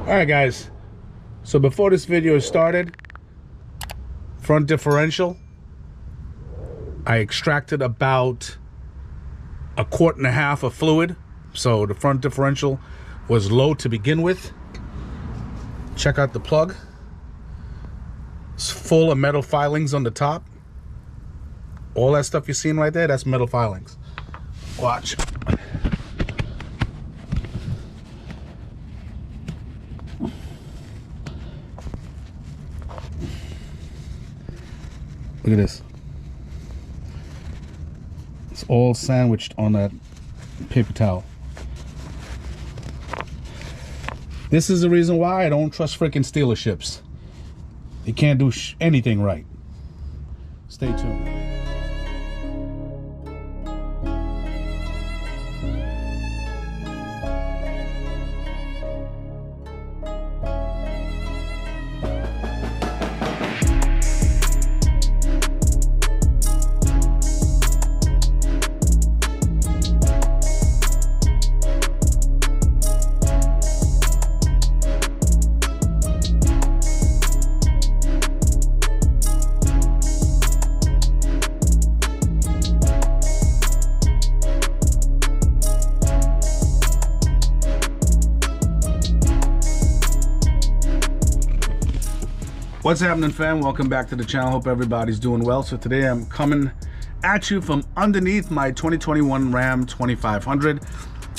Alright guys, so before this video started, front differential, I extracted about 1.5 quarts of fluid. So the front differential was low to begin with. Check out the plug. It's full of metal filings on the top. All that stuff you're seeing right there, that's metal filings. Watch. Look at this. It's all sandwiched on that paper towel. This is the reason why I don't trust freaking dealerships. They can't do anything right. Stay tuned. What's happening, fam? Welcome back to the channel. Hope everybody's doing well. So today I'm coming at you from underneath my 2021 Ram 2500.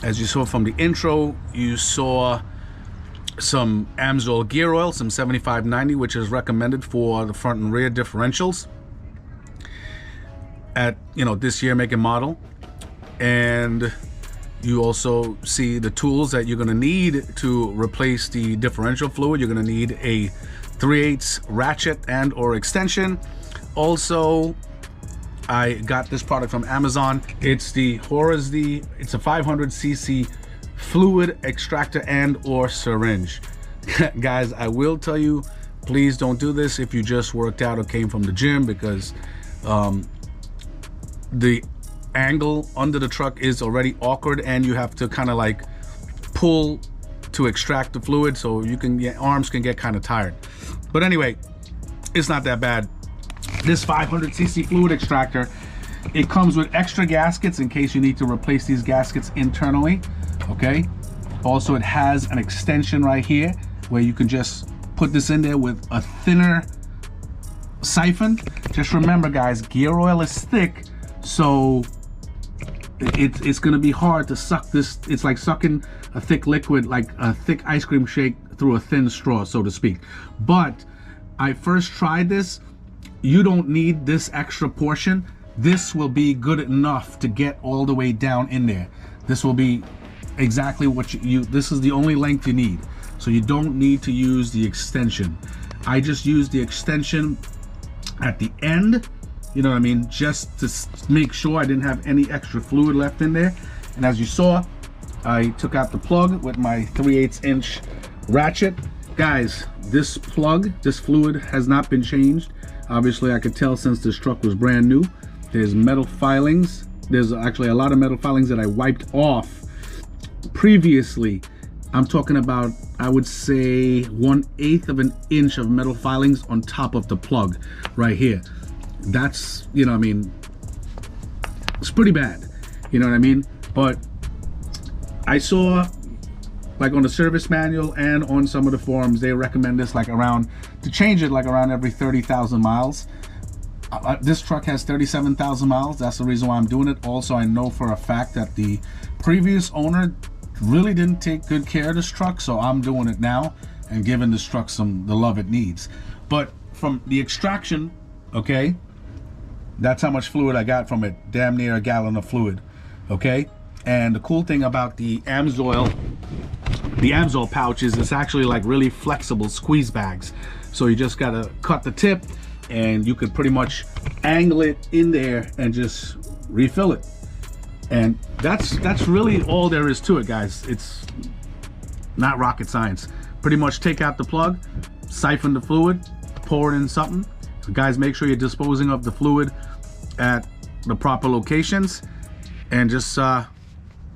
As you saw from the intro, you saw some Amsoil gear oil, some 7590, which is recommended for the front and rear differentials at, this year make and model. And you also see the tools that you're going to need to replace the differential fluid. You're going to need a 3/8 ratchet and or extension. Also, I got this product from Amazon. It's the it's a 500cc fluid extractor and or syringe. Guys, I will tell you, please don't do this if you just worked out or came from the gym, because the angle under the truck is already awkward and you have to kind of like pull to extract the fluid, so your arms can get kind of tired. But anyway, it's not that bad. This 500cc fluid extractor, it comes with extra gaskets in case you need to replace these gaskets internally. Okay, also it has an extension right here where you can just put this in there with a thinner siphon. Just remember, guys, gear oil is thick, so it's gonna be hard to suck this. It's like sucking a thick liquid, like a thick ice cream shake through a thin straw, so to speak. But I first tried this. You don't need this extra portion. This will be good enough to get all the way down in there. This will be exactly what this is the only length you need. So you don't need to use the extension. I just used the extension at the end, you know what I mean, just to make sure I didn't have any extra fluid left in there. And as you saw, I took out the plug with my 3/8 inch ratchet. Guys, this fluid has not been changed. Obviously, I could tell since this truck was brand new. There's metal filings. There's actually a lot of metal filings that I wiped off previously. I'm talking about, I would say, 1/8 of an inch of metal filings on top of the plug right here. That's, it's pretty bad, you know what I mean? But I saw, like on the service manual and on some of the forums, they recommend this to change it like around every 30,000 miles. This truck has 37,000 miles. That's the reason why I'm doing it. Also, I know for a fact that the previous owner really didn't take good care of this truck, so I'm doing it now and giving this truck the love it needs. But from the extraction, okay, that's how much fluid I got from it. Damn near a gallon of fluid, okay? And the cool thing about the Amsoil pouch is it's actually like really flexible squeeze bags. So you just gotta cut the tip and you could pretty much angle it in there and just refill it. And that's really all there is to it, guys. It's not rocket science. Pretty much take out the plug, siphon the fluid, pour it in something. So guys, make sure you're disposing of the fluid at the proper locations, and just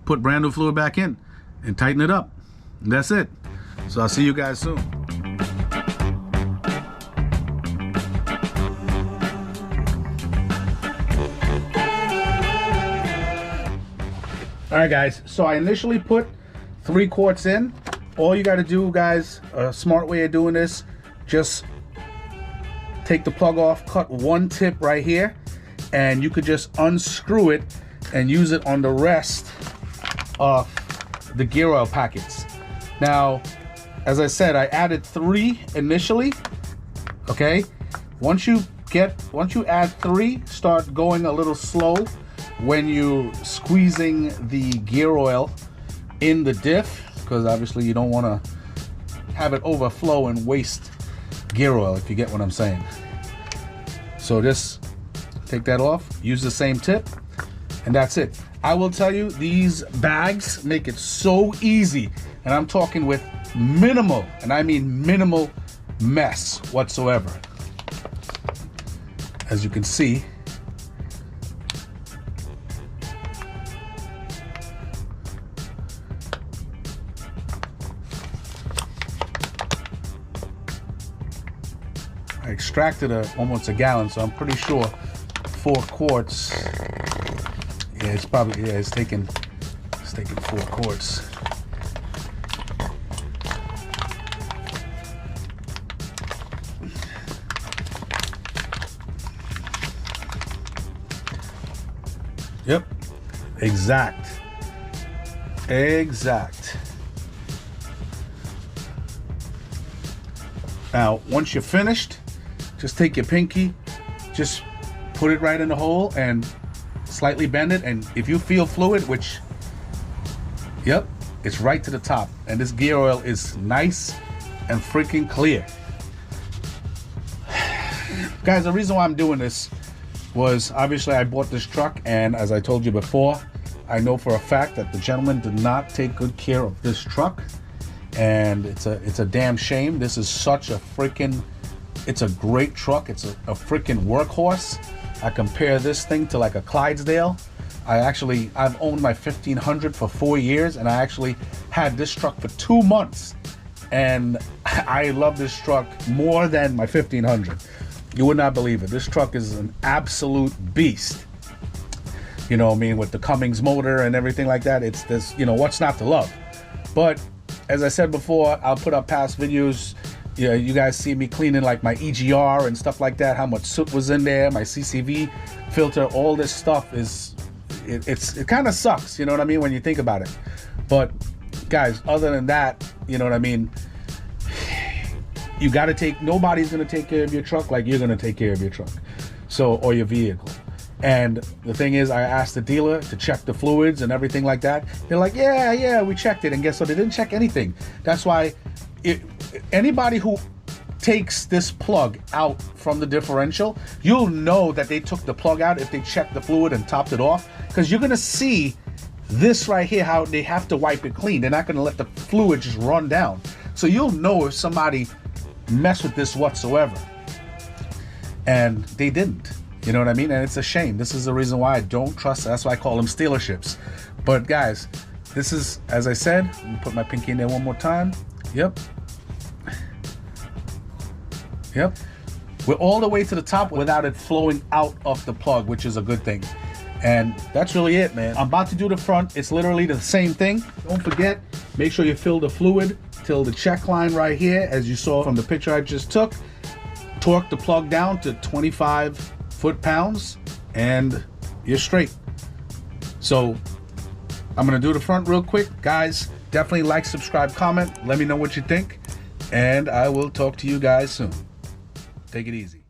put brand new fluid back in and tighten it up. And that's it. So I'll see you guys soon. All right, guys, so I initially put 3 quarts in. All you got to do, guys, a smart way of doing this, just take the plug off, cut one tip right here, and you could just unscrew it and use it on the rest of the gear oil packets. Now, as I said, I added 3 initially, okay? Once you add 3, start going a little slow when you're squeezing the gear oil in the diff, because obviously you don't want to have it overflow and waste gear oil, if you get what I'm saying. So just take that off, use the same tip, and that's it. I will tell you, these bags make it so easy, and I'm talking with minimal, and I mean minimal mess whatsoever. As you can see, I extracted almost a gallon, so I'm pretty sure 4 quarts. Yeah, it's probably, yeah, it's taking 4 quarts. Yep, exact. Now, once you're finished, just take your pinky, just put it right in the hole and slightly bend it, and if you feel fluid, which, yep, it's right to the top, and this gear oil is nice and freaking clear. Guys, the reason why I'm doing this was, obviously I bought this truck, and as I told you before, I know for a fact that the gentleman did not take good care of this truck, and it's a damn shame. This is such a freaking, it's a great truck. It's a freaking workhorse. I compare this thing to like a Clydesdale. I've owned my 1500 for 4 years, and I actually had this truck for 2 months, and I love this truck more than my 1500. You would not believe it. This truck is an absolute beast. You know what I mean, with the Cummins motor and everything like that. It's this, you know, what's not to love? But as I said before, I'll put up past videos. Yeah, you guys see me cleaning like my EGR and stuff like that, how much soot was in there, my CCV filter, all this stuff is, it kind of sucks, you know what I mean, when you think about it. But guys, other than that, you know what I mean, you got to take, nobody's going to take care of your truck like you're going to take care of your truck, so, or your vehicle. And the thing is, I asked the dealer to check the fluids and everything like that. They're like, yeah, we checked it. And guess what? They didn't check anything. That's why anybody who takes this plug out from the differential, you'll know that they took the plug out if they checked the fluid and topped it off, because you're going to see this right here, how they have to wipe it clean. They're not going to let the fluid just run down. So you'll know if somebody messed with this whatsoever. And they didn't. You know what I mean? And it's a shame. This is the reason why I don't trust. That's why I call them stealerships. But guys, this is, as I said, let me put my pinky in there one more time. Yep. We're all the way to the top without it flowing out of the plug, which is a good thing. And that's really it, man. I'm about to do the front. It's literally the same thing. Don't forget, make sure you fill the fluid till the check line right here, as you saw from the picture I just took. Torque the plug down to 25 foot-pounds, and you're straight. So I'm gonna do the front real quick. Guys, definitely like, subscribe, comment. Let me know what you think, and I will talk to you guys soon. Take it easy.